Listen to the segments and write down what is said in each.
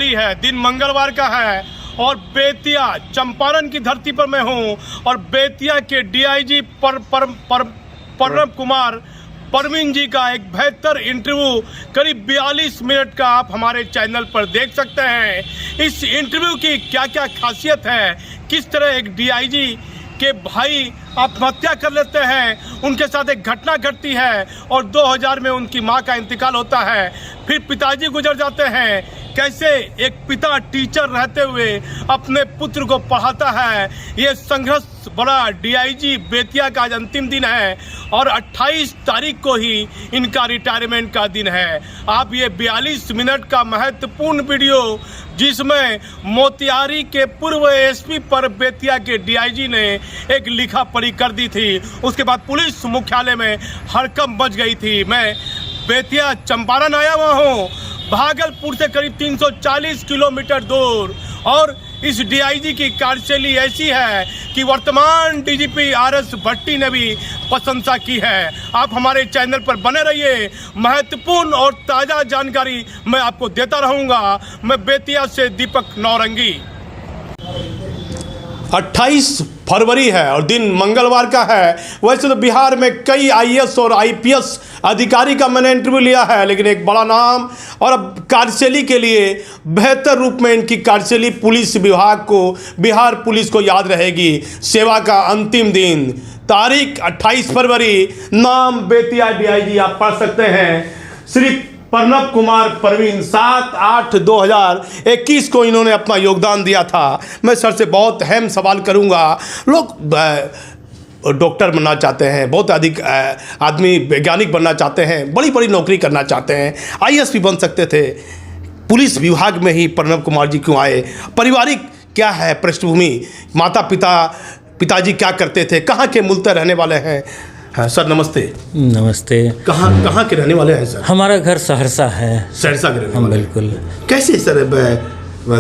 फरवरी है, दिन मंगलवार का है और बेतिया चंपारण की धरती पर मैं हूं और बेतिया के डीआईजी प्रणब कुमार परवीन जी का एक बेहतर इंटरव्यू करीब 42 मिनट का आप हमारे चैनल पर देख सकते हैं। इस इंटरव्यू की क्या क्या खासियत है, किस तरह एक डीआईजी के भाई आत्महत्या कर लेते हैं, उनके साथ एक घटना घटती है और 2000 में उनकी मां का इंतकाल होता है, फिर पिताजी गुजर जाते हैं, कैसे एक पिता टीचर रहते हुए अपने पुत्र को पढ़ाता है। ये संघर्ष बड़ा डीआईजी बेतिया का आज अंतिम दिन है और 28 तारीख को ही इनका रिटायरमेंट का दिन है। आप ये 42 मिनट का महत्वपूर्ण वीडियो जिसमें मोतिहारी के पूर्व एसपी पर बेतिया के डीआईजी ने एक लिखा पढ़ी कर दी थी, उसके बाद पुलिस मुख्यालय में हड़कंप मच गई थी। मैं बेतिया चंपारण आया हुआ हूँ, भागलपुर से करीब 340 किलोमीटर दूर, और इस डीआईजी की कार्यशैली ऐसी है कि वर्तमान डीजीपी आरएस भट्टी ने भी प्रशंसा की है। आप हमारे चैनल पर बने रहिए, महत्वपूर्ण और ताज़ा जानकारी मैं आपको देता रहूँगा। मैं बेतिया से दीपक नौरंगी। 28 फरवरी है और दिन मंगलवार का है। वैसे तो बिहार में कई आईएएस और आईपीएस अधिकारी का मैंने इंटरव्यू लिया है, लेकिन एक बड़ा नाम और अब कार्यशैली के लिए बेहतर रूप में इनकी कार्यशैली पुलिस विभाग को, बिहार पुलिस को याद रहेगी। सेवा का अंतिम दिन, तारीख 28 फरवरी, नाम बेतिया डीआईजी आप पढ़ सकते हैं, श्री प्रणब कुमार परवीन। 7/8/2021 को इन्होंने अपना योगदान दिया था। मैं सर से बहुत अहम सवाल करूंगा। लोग डॉक्टर बनना चाहते हैं, बहुत अधिक आदमी वैज्ञानिक बनना चाहते हैं, बड़ी बड़ी नौकरी करना चाहते हैं, आईएएस भी बन सकते थे। पुलिस विभाग में ही प्रणब कुमार जी क्यों आए? पारिवारिक क्या है पृष्ठभूमि? माता पिताजी क्या करते थे? कहाँ के मूलतः रहने वाले हैं? हाँ सर, नमस्ते। नमस्ते। कहाँ के रहने वाले हैं सर? हमारा घर सहरसा है। सहरसा के रहने वाले? बिल्कुल। कैसे सर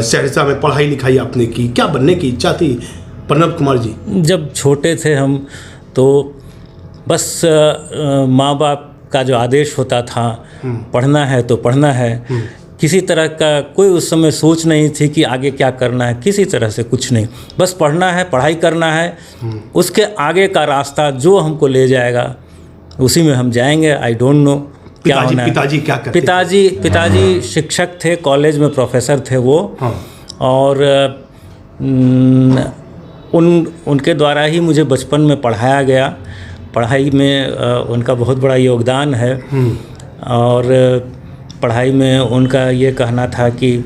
सहरसा में पढ़ाई लिखाई आपने की? क्या बनने की इच्छा थी प्रणब कुमार जी? जब छोटे थे हम तो बस माँ बाप का जो आदेश होता था, पढ़ना है तो पढ़ना है। किसी तरह का कोई उस समय सोच नहीं थी कि आगे क्या करना है, किसी तरह से कुछ नहीं, बस पढ़ना है, पढ़ाई करना है। उसके आगे का रास्ता जो हमको ले जाएगा उसी में हम जाएंगे। आई डोंट नो क्या होना है। पिताजी क्या करते थे? पिताजी शिक्षक थे, कॉलेज में प्रोफेसर थे वो। हाँ। और उनके द्वारा ही मुझे बचपन में पढ़ाया गया। पढ़ाई में उनका बहुत बड़ा योगदान है और पढ़ाई में उनका ये कहना था कि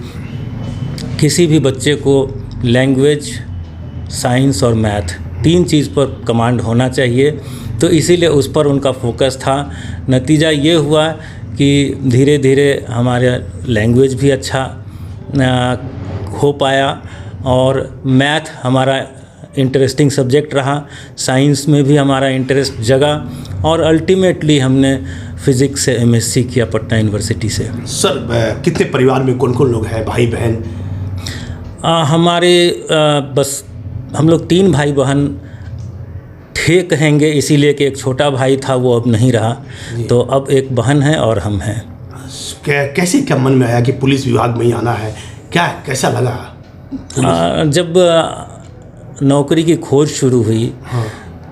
किसी भी बच्चे को लैंग्वेज, साइंस और मैथ, 3 चीज़ पर कमांड होना चाहिए, तो इसीलिए उस पर उनका फोकस था। नतीजा ये हुआ कि धीरे धीरे हमारा लैंग्वेज भी अच्छा हो पाया और मैथ हमारा इंटरेस्टिंग सब्जेक्ट रहा, साइंस में भी हमारा इंटरेस्ट जगा और अल्टीमेटली हमने फिज़िक्स से एमएससी किया पटना यूनिवर्सिटी से। सर कितने परिवार में कौन कौन लोग हैं, भाई बहन? हमारे बस हम लोग 3 भाई बहन थे कहेंगे, इसीलिए कि एक छोटा भाई था वो अब नहीं रहा, तो अब एक बहन है और हम हैं। कैसे क्या मन में आया कि पुलिस विभाग में ही आना है? क्या कैसा लगा? जब नौकरी की खोज शुरू हुई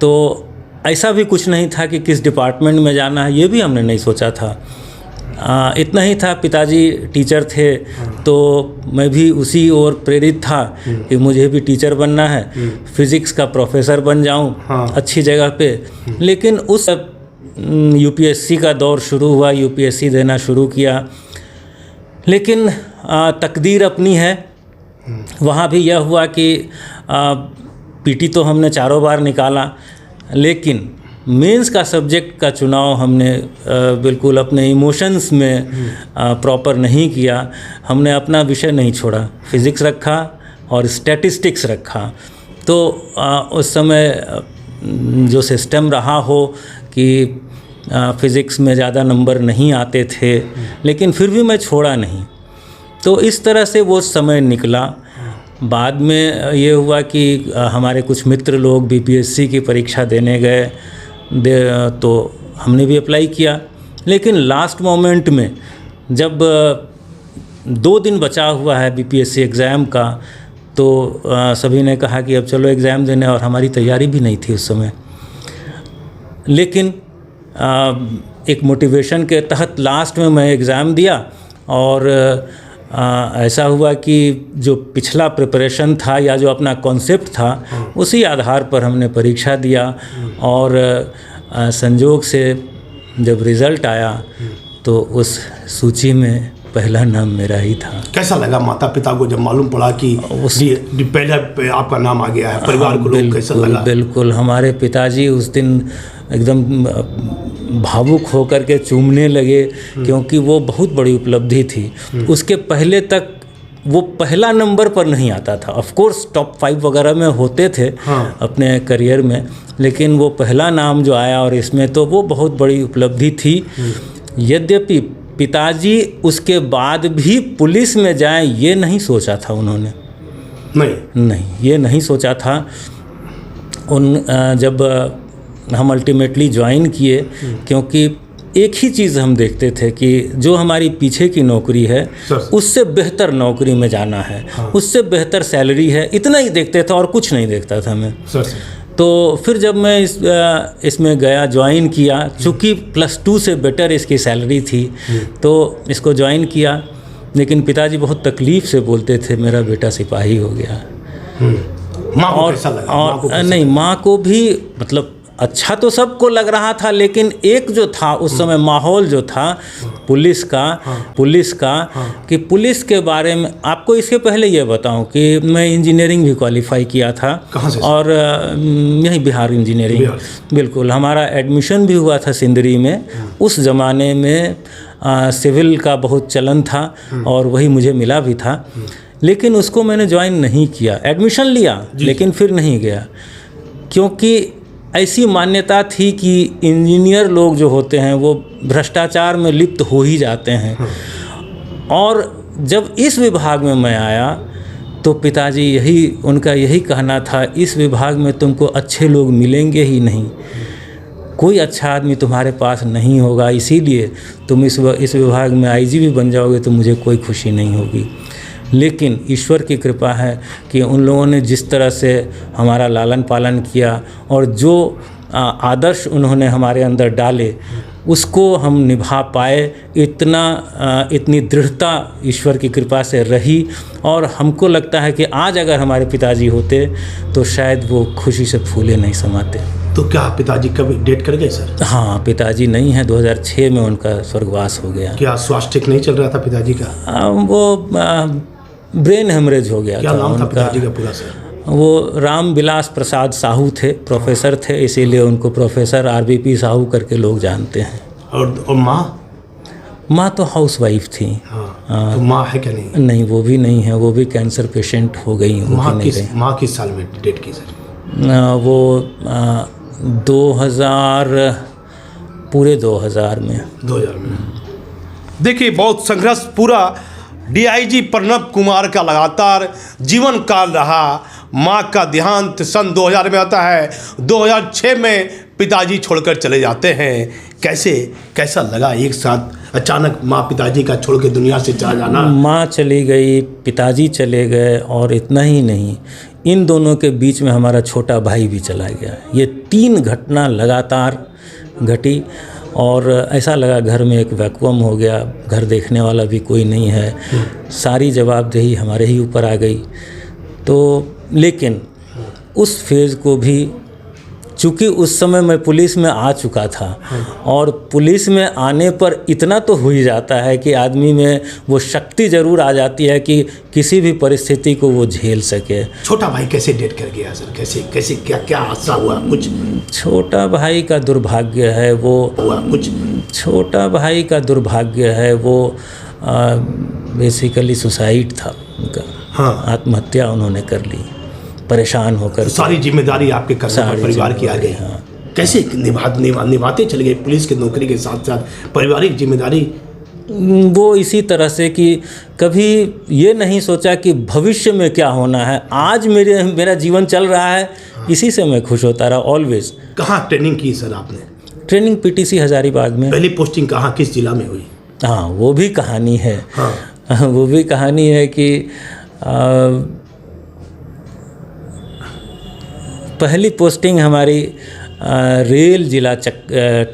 तो ऐसा भी कुछ नहीं था कि किस डिपार्टमेंट में जाना है, ये भी हमने नहीं सोचा था। इतना ही था, पिताजी टीचर थे तो मैं भी उसी ओर प्रेरित था कि मुझे भी टीचर बनना है, फिज़िक्स का प्रोफेसर बन जाऊं अच्छी जगह पे। लेकिन उस यूपीएससी का दौर शुरू हुआ, यूपीएससी देना शुरू किया, लेकिन तकदीर अपनी है। वहाँ भी यह हुआ कि पीटी तो हमने 4 बार निकाला, लेकिन मेंस का सब्जेक्ट का चुनाव हमने बिल्कुल अपने इमोशंस में प्रॉपर नहीं किया। हमने अपना विषय नहीं छोड़ा, फिज़िक्स रखा और स्टैटिस्टिक्स रखा। तो उस समय जो सिस्टम रहा हो कि फ़िज़िक्स में ज़्यादा नंबर नहीं आते थे, लेकिन फिर भी मैं छोड़ा नहीं। तो इस तरह से वो समय निकला। बाद में ये हुआ कि हमारे कुछ मित्र लोग बीपीएससी की परीक्षा देने गए, तो हमने भी अप्लाई किया, लेकिन लास्ट मोमेंट में जब 2 दिन बचा हुआ है बीपीएससी एग्ज़ाम का, तो सभी ने कहा कि अब चलो एग्ज़ाम देने, और हमारी तैयारी भी नहीं थी उस समय। लेकिन एक मोटिवेशन के तहत लास्ट में मैं एग्ज़ाम दिया, और ऐसा हुआ कि जो पिछला प्रिपरेशन था या जो अपना कॉन्सेप्ट था उसी आधार पर हमने परीक्षा दिया, और संजोग से जब रिज़ल्ट आया तो उस सूची में पहला नाम मेरा ही था। कैसा लगा माता पिता को जब मालूम पड़ा कि पहले आपका नाम आ गया है? परिवार को लोग कैसा लगा? बिल्कुल, हमारे पिताजी उस दिन एकदम भावुक होकर के चूमने लगे, क्योंकि वो बहुत बड़ी उपलब्धि थी। उसके पहले तक वो पहला नंबर पर नहीं आता था। ऑफ कोर्स टॉप 5 वगैरह में होते थे अपने करियर में, लेकिन वो पहला नाम जो आया और इसमें, तो वो बहुत बड़ी उपलब्धि थी। यद्यपि पिताजी उसके बाद भी पुलिस में जाएं ये नहीं सोचा था उन्होंने। नहीं, ये नहीं सोचा था। जब हम अल्टीमेटली ज्वाइन किए, क्योंकि एक ही चीज़ हम देखते थे कि जो हमारी पीछे की नौकरी है उससे बेहतर नौकरी में जाना है, उससे बेहतर सैलरी है, इतना ही देखते थे और कुछ नहीं देखता था मैं। तो फिर जब मैं इसमें गया, ज्वाइन किया, चूँकि +2 से बेटर इसकी सैलरी थी, तो इसको ज्वाइन किया। लेकिन पिताजी बहुत तकलीफ़ से बोलते थे, मेरा बेटा सिपाही हो गया। माँ को कैसा लगा? नहीं, माँ को भी मतलब अच्छा तो सबको लग रहा था, लेकिन एक जो था उस समय माहौल जो था पुलिस का कि पुलिस के बारे में आपको इसके पहले ये बताऊं कि मैं इंजीनियरिंग भी क्वालिफाई किया था। कहाँ से? और यहीं बिहार इंजीनियरिंग। बिल्कुल, हमारा एडमिशन भी हुआ था सिंदरी में। उस ज़माने में सिविल का बहुत चलन था और वही मुझे मिला भी था, लेकिन उसको मैंने ज्वाइन नहीं किया। एडमिशन लिया लेकिन फिर नहीं गया, क्योंकि ऐसी मान्यता थी कि इंजीनियर लोग जो होते हैं वो भ्रष्टाचार में लिप्त हो ही जाते हैं। और जब इस विभाग में मैं आया तो पिताजी उनका यही कहना था, इस विभाग में तुमको अच्छे लोग मिलेंगे ही नहीं, कोई अच्छा आदमी तुम्हारे पास नहीं होगा, इसीलिए तुम इस विभाग में आईजी भी बन जाओगे तो मुझे कोई खुशी नहीं होगी। लेकिन ईश्वर की कृपा है कि उन लोगों ने जिस तरह से हमारा लालन पालन किया और जो आदर्श उन्होंने हमारे अंदर डाले उसको हम निभा पाए। इतनी दृढ़ता ईश्वर की कृपा से रही, और हमको लगता है कि आज अगर हमारे पिताजी होते तो शायद वो खुशी से फूले नहीं समाते। तो क्या पिताजी कभी डेट कर गए सर? हाँ, पिताजी नहीं है, 2006 में उनका स्वर्गवास हो गया। क्या स्वास्थ्य ठीक नहीं चल रहा था पिताजी का? वो ब्रेन हेमरेज हो गया। क्या नाम था पिताजी का पूरा सर? वो राम विलास प्रसाद साहू थे, प्रोफेसर थे, इसीलिए उनको प्रोफेसर RVP साहू करके लोग जानते हैं। और माँ तो हाउसवाइफ थी। तो माँ है क्या? नहीं, वो भी नहीं है, वो भी कैंसर पेशेंट हो गई। माँ किस साल में डेट की सर? वो 2000 में। देखिए, बहुत संघर्ष पूरा DIG प्रणब कुमार का लगातार जीवन काल रहा। माँ का देहांत सन 2000 में आता है, 2006 में पिताजी छोड़कर चले जाते हैं। कैसा लगा एक साथ अचानक माँ पिताजी का छोड़ के दुनिया से चला जाना? माँ चली गई, पिताजी चले गए, और इतना ही नहीं, इन दोनों के बीच में हमारा छोटा भाई भी चला गया। ये 3 घटना लगातार घटी और ऐसा लगा घर में एक वैक्यूम हो गया, घर देखने वाला भी कोई नहीं है, सारी जवाबदेही हमारे ही ऊपर आ गई। तो लेकिन उस फेज़ को भी, चूँकि उस समय मैं पुलिस में आ चुका था, और पुलिस में आने पर इतना तो हो ही जाता है कि आदमी में वो शक्ति ज़रूर आ जाती है कि किसी भी परिस्थिति को वो झेल सके। छोटा भाई कैसे डेट कर गया सर? कैसे क्या हादसा हुआ? कुछ छोटा भाई का दुर्भाग्य है वो बेसिकली सुसाइड था उनका। आत्महत्या उन्होंने कर ली, परेशान होकर। तो सारी जिम्मेदारी आपके करने परिवार की आ गई। कैसे निभाते चले गए पुलिस की नौकरी के साथ साथ पारिवारिक जिम्मेदारी? वो इसी तरह से कि कभी ये नहीं सोचा कि भविष्य में क्या होना है। आज मेरा जीवन चल रहा है, इसी से मैं खुश होता रहा ऑलवेज। कहाँ ट्रेनिंग की सर आपने? ट्रेनिंग PTC हजारीबाग में। पहली पोस्टिंग कहाँ, किस जिला में हुई? हाँ, वो भी कहानी है। वो भी कहानी है कि पहली पोस्टिंग हमारी रेल जिला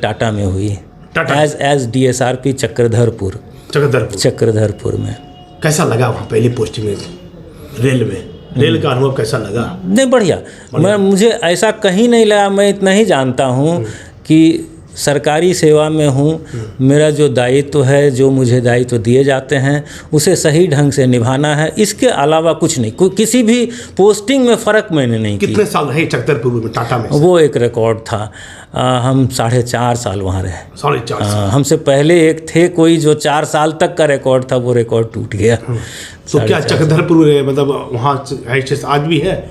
टाटा में हुई, एज DSRP चक्रधरपुर में। कैसा लगा वहाँ पहली पोस्टिंग में रेल में? रेल का अनुभव कैसा लगा? नहीं, बढ़िया। मुझे ऐसा कहीं नहीं लगा। मैं इतना ही जानता हूँ कि सरकारी सेवा में हूँ, मेरा जो दायित्व है, जो मुझे दायित्व दिए जाते हैं उसे सही ढंग से निभाना है, इसके अलावा कुछ नहीं। किसी भी पोस्टिंग में फ़र्क मैंने नहीं किया। कितने साल रहे चक्रधरपुर में, टाटा में? वो एक रिकॉर्ड था। हम 4.5 साल वहाँ रहे। 4.5 साल। हमसे पहले एक थे कोई जो 4 साल तक का रिकॉर्ड था, वो रिकॉर्ड टूट गया। तो क्या चक्रधरपुर मतलब वहाँ आज भी है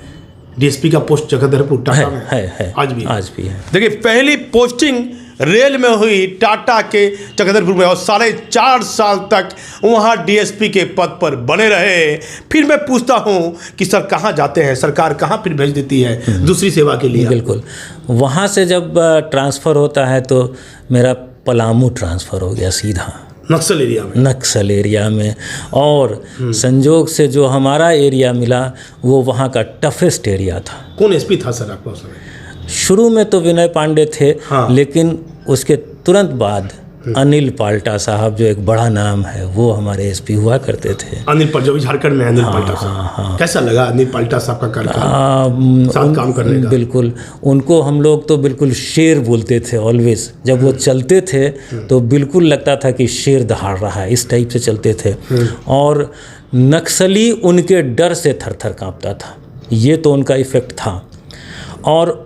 DSP का पोस्ट चक्रधरपुर टाटा में? है आज भी है। देखिए, पहली पोस्टिंग रेल में हुई टाटा के चक्रधरपुर में, और 4.5 साल तक वहाँ DSP के पद पर बने रहे। फिर मैं पूछता हूँ कि सर कहाँ जाते हैं, सरकार कहाँ फिर भेज देती है दूसरी सेवा के लिए? बिल्कुल, वहाँ से जब ट्रांसफ़र होता है तो मेरा पलामू ट्रांसफ़र हो गया सीधा नक्सल एरिया में। और संजोग से जो हमारा एरिया मिला वो वहाँ का टफेस्ट एरिया था। कौन SP था सर आपको उस समय? शुरू में तो विनय पांडे थे, लेकिन उसके तुरंत बाद अनिल पाल्टा साहब, जो एक बड़ा नाम है, वो हमारे SP हुआ करते थे। अनिल पाल्टा, जो झारखंड में अनिल पाल्टा साहब। कैसा लगा अनिल पाल्टा साहब का साथ काम करने का? बिल्कुल, उनको हम लोग तो बिल्कुल शेर बोलते थे ऑलवेज। जब वो चलते थे तो बिल्कुल लगता था कि शेर दहाड़ रहा है, इस टाइप से चलते थे। और नक्सली उनके डर से थर थर काँपता था, ये तो उनका इफ़ेक्ट था। और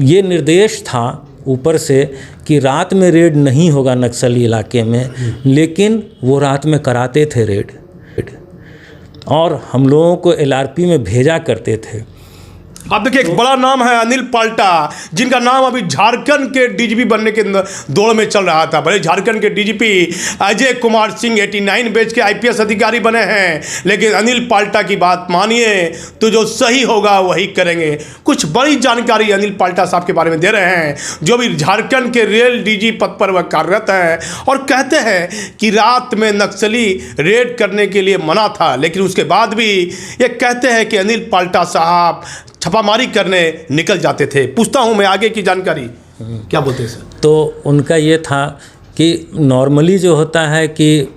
ये निर्देश था ऊपर से कि रात में रेड नहीं होगा नक्सली इलाके में, लेकिन वो रात में कराते थे रेड, और हम लोगों को LRP में भेजा करते थे। अब देखिए, एक बड़ा नाम है अनिल पाल्टा, जिनका नाम अभी झारखंड के DGP बनने के दौड़ में चल रहा था। भले झारखंड के DGP अजय कुमार सिंह 89 बैच के IPS अधिकारी बने हैं, लेकिन अनिल पाल्टा की बात मानिए तो जो सही होगा वही करेंगे। कुछ बड़ी जानकारी अनिल पाल्टा साहब के बारे में दे रहे हैं, जो भी झारखंड के रेल DG पद पर वह कार्यरत हैं, और कहते हैं कि रात में नक्सली रेड करने के लिए मना था, लेकिन उसके बाद भी ये कहते हैं कि अनिल पाल्टा साहब छापामारी करने निकल जाते थे। पूछता हूँ मैं आगे की जानकारी, क्या बोलते हैं सर? तो उनका ये था कि नॉर्मली जो होता है कि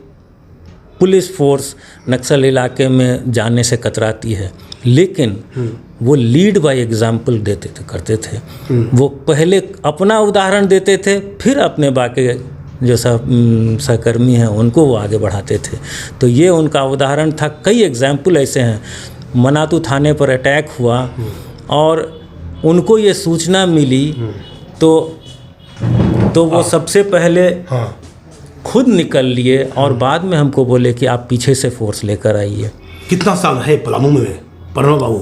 पुलिस फोर्स नक्सल इलाके में जाने से कतराती है, लेकिन वो लीड बाय एग्जाम्पल करते थे। वो पहले अपना उदाहरण देते थे, फिर अपने बाकी जो सहकर्मी हैं उनको वो आगे बढ़ाते थे। तो ये उनका उदाहरण था। कई एग्जाम्पल ऐसे हैं। मनातू थाने पर अटैक हुआ और उनको ये सूचना मिली तो वो सबसे पहले खुद निकल लिए और बाद में हमको बोले कि आप पीछे से फोर्स लेकर आइए। कितना साल रहे पलामू में प्रणव बाबू?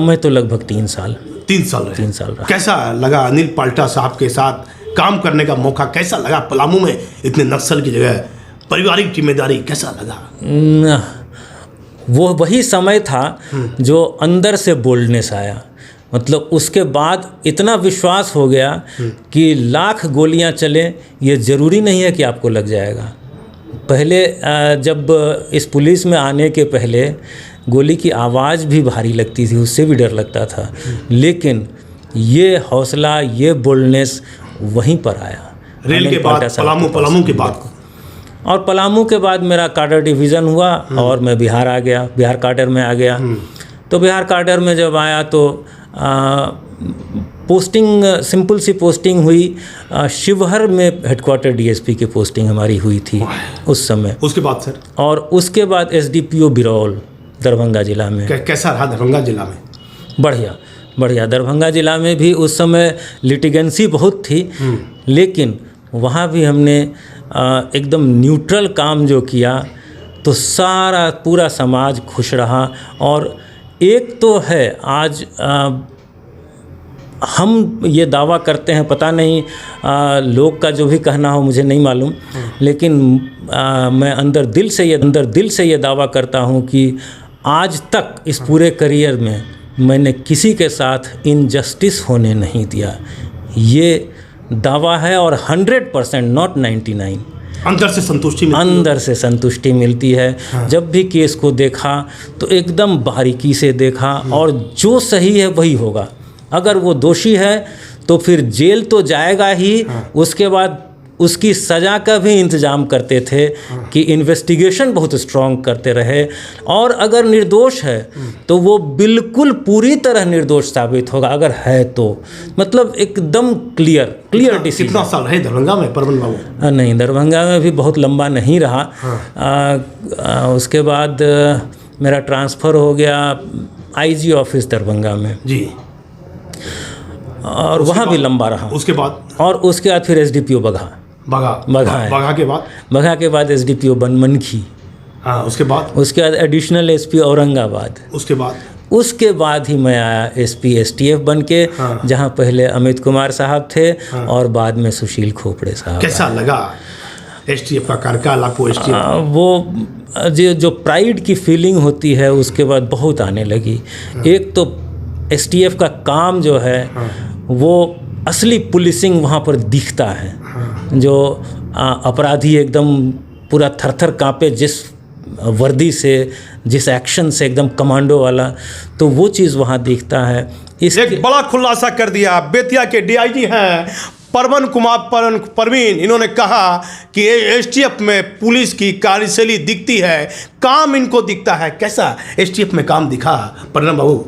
मैं तो लगभग 3 साल। 3 साल रहे? 3 साल रहा। कैसा लगा अनिल पाल्टा साहब के साथ काम करने का मौका? कैसा लगा पलामू में इतने नक्सल की जगह पारिवारिक जिम्मेदारी कैसा लगा? वो वही समय था जो अंदर से बोल्डनेस आया। मतलब उसके बाद इतना विश्वास हो गया कि लाख गोलियां चलें, ये ज़रूरी नहीं है कि आपको लग जाएगा। पहले जब इस पुलिस में आने के पहले गोली की आवाज़ भी भारी लगती थी, उससे भी डर लगता था, लेकिन ये हौसला, ये बोल्डनेस वहीं पर आया रेल के बाद, पलामू के बाद। और पलामू के बाद मेरा काडर डिवीज़न हुआ और मैं बिहार आ गया, बिहार काडर में आ गया। तो बिहार काडर में जब आया तो पोस्टिंग, सिंपल सी पोस्टिंग हुई। शिवहर में हेडक्वार्टर DSP की पोस्टिंग हमारी हुई थी उस समय। उसके बाद सर? और उसके बाद SDPO बिरौल, दरभंगा जिला में। कैसा रहा दरभंगा जिला में? बढ़िया। दरभंगा जिला में भी उस समय लिटिगेंसी बहुत थी, लेकिन वहाँ भी हमने एकदम न्यूट्रल काम जो किया तो सारा पूरा समाज खुश रहा। और एक तो है आज हम ये दावा करते हैं, पता नहीं लोग का जो भी कहना हो मुझे नहीं मालूम, लेकिन मैं अंदर दिल से ये दावा करता हूँ कि आज तक इस पूरे करियर में मैंने किसी के साथ इनजस्टिस होने नहीं दिया। ये दावा है और 100%, नॉट 99, अंदर से संतुष्टि मिलती है। अंदर से संतुष्टि मिलती है। हाँ। जब भी केस को देखा तो एकदम बारीकी से देखा, और जो सही है वही होगा। अगर वो दोषी है तो फिर जेल तो जाएगा ही, उसके बाद उसकी सज़ा का भी इंतज़ाम करते थे कि इन्वेस्टिगेशन बहुत स्ट्रॉन्ग करते रहे, और अगर निर्दोष है तो वो बिल्कुल पूरी तरह निर्दोष साबित होगा अगर है तो, मतलब एकदम क्लियर डिसीजन। कितना साल रहे दरभंगा में परवन बाबू? नहीं, दरभंगा में भी बहुत लंबा नहीं रहा। उसके बाद मेरा ट्रांसफ़र हो गया आईजी ऑफिस दरभंगा में जी, और वहाँ भी लंबा रहा। उसके बाद फिर एसडीपीओ बघा है। बघा के बाद एसडीपीओ बनमनखी। हाँ, उसके बाद एडिशनल एसपी औरंगाबाद। उसके बाद ही मैं आया एसपी एसटीएफ बन के। हाँ। जहाँ पहले अमित कुमार साहब थे। हाँ। और बाद में सुशील खोपड़े साहब। कैसा लगा एसटीएफ का कार्यकाल आपको? एसटीएफ वो जो प्राइड की फीलिंग होती है उसके बाद बहुत आने लगी। हाँ। एक तो एसटीएफ का काम जो है, हाँ, वो असली पुलिसिंग वहाँ पर दिखता है। हाँ। जो अपराधी एकदम पूरा थर-थर काँपे जिस वर्दी से, जिस एक्शन से, एकदम कमांडो वाला, तो वो चीज़ वहाँ दिखता है। एक बड़ा खुलासा कर दिया बेतिया के डीआईजी हैं परवन कुमार परवीन। इन्होंने कहा कि एसटीएफ में पुलिस की कार्यशैली दिखती है, काम इनको दिखता है। कैसा एसटीएफ में काम दिखा परवन बाबू?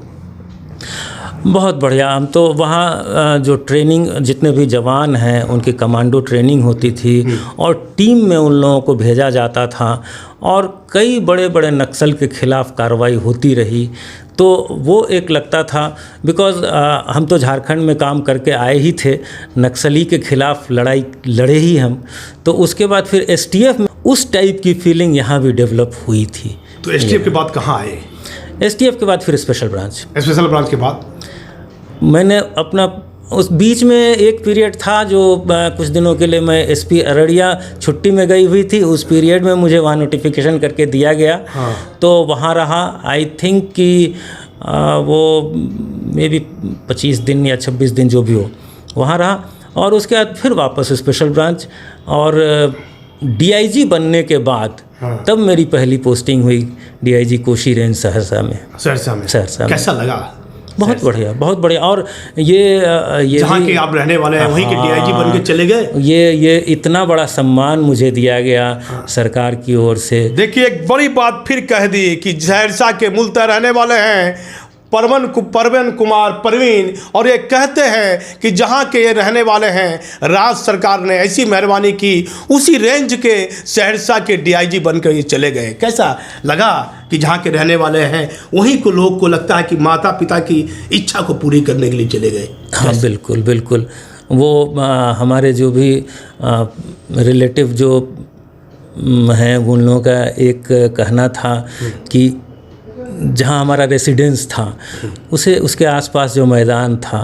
बहुत बढ़िया। हम तो वहाँ जो ट्रेनिंग, जितने भी जवान हैं उनकी कमांडो ट्रेनिंग होती थी, और टीम में उन लोगों को भेजा जाता था, और कई बड़े बड़े नक्सल के खिलाफ कार्रवाई होती रही। तो वो एक लगता था, बिकॉज़ हम तो झारखंड में काम करके आए ही थे, नक्सली के खिलाफ लड़ाई लड़े ही हम। तो उसके बाद फिर एसटीएफ में उस टाइप की फीलिंग यहाँ भी डेवलप हुई थी। तो एसटीएफ के बाद कहाँ आए? एसटीएफ के बाद फिर स्पेशल ब्रांच के बाद मैंने अपना उस बीच में एक पीरियड था जो कुछ दिनों के लिए मैं एसपी अररिया छुट्टी में गई हुई थी। उस पीरियड में मुझे वहाँ नोटिफिकेशन करके दिया गया। हाँ। तो वहाँ रहा। आई थिंक कि वो मे बी 25 दिन या 26 दिन जो भी हो, वहाँ रहा। और उसके बाद फिर वापस स्पेशल ब्रांच, और डीआईजी बनने के बाद हाँ, तब मेरी पहली पोस्टिंग हुई डीआईजी कोशी रेंज सहरसा में। कैसा लगा? बहुत बढ़िया। और ये जहाँ के आप रहने वाले हैं, वहीं के डीआईजी बन के चले गए। ये इतना बड़ा सम्मान मुझे दिया गया सरकार की ओर से। देखिए, एक बड़ी बात फिर कह दी कि सहरसा के मूलतः रहने वाले हैं परवन कुमार परवीन, और ये कहते हैं कि जहाँ के ये रहने वाले हैं, राज्य सरकार ने ऐसी मेहरबानी की, उसी रेंज के सहरसा के डीआईजी बनकर ये चले गए। कैसा लगा कि जहाँ के रहने वाले हैं वहीं को लोग को लगता है कि माता पिता की इच्छा को पूरी करने के लिए चले गए? हाँ, बिल्कुल। वो हमारे जो भी रिलेटिव जो हैं, उन लोगों का एक कहना था कि जहाँ हमारा रेसिडेंस था उसके आसपास जो मैदान था,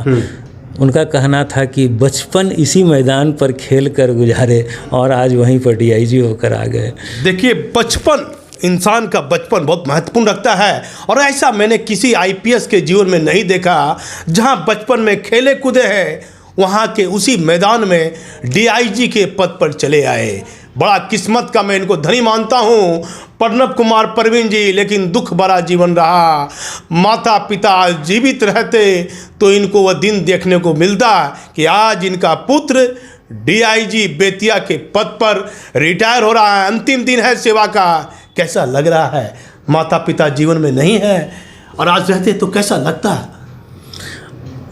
उनका कहना था कि बचपन इसी मैदान पर खेल कर गुजारे, और आज वहीं पर डीआईजी होकर आ गए। देखिए, बचपन, इंसान का बचपन बहुत महत्वपूर्ण रखता है, और ऐसा मैंने किसी आईपीएस के जीवन में नहीं देखा जहाँ बचपन में खेले कूदे हैं, वहाँ के उसी मैदान में डीआईजी के पद पर चले आए। बड़ा किस्मत का मैं इनको धनी मानता हूँ परवन कुमार परवीन जी। लेकिन दुख भरा जीवन रहा। माता पिता जीवित रहते तो इनको वह दिन देखने को मिलता कि आज इनका पुत्र डीआईजी बेतिया के पद पर रिटायर हो रहा है, अंतिम दिन है सेवा का। कैसा लग रहा है? माता पिता जीवन में नहीं है और आज रहते तो कैसा लगता?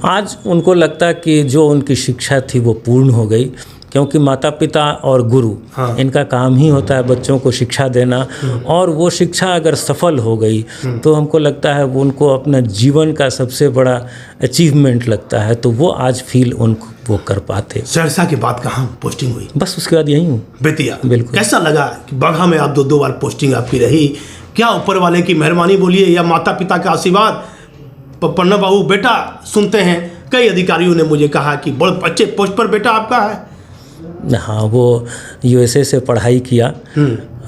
आज उनको लगता कि जो उनकी शिक्षा थी वो पूर्ण हो गई, क्योंकि माता पिता और गुरु, हाँ, इनका काम ही होता है बच्चों को शिक्षा देना। और वो शिक्षा अगर सफल हो गई तो हमको लगता है वो उनको अपना जीवन का सबसे बड़ा अचीवमेंट लगता है। तो वो आज फील उनको वो कर पाते। सहरसा के बाद कहाँ पोस्टिंग हुई? बस उसके बाद यहीं हूँ, बेतिया। बिल्कुल। कैसा लगा कि बघा में आप दो बार पोस्टिंग आपकी रही? क्या ऊपर वाले की मेहरबानी बोलिए या माता पिता का आशीर्वाद? पन्ना बाबू, बेटा सुनते हैं कई अधिकारियों ने मुझे कहा कि बहुत अच्छे पोस्ट पर बेटा आपका है। हाँ, वो यूएसए से पढ़ाई किया,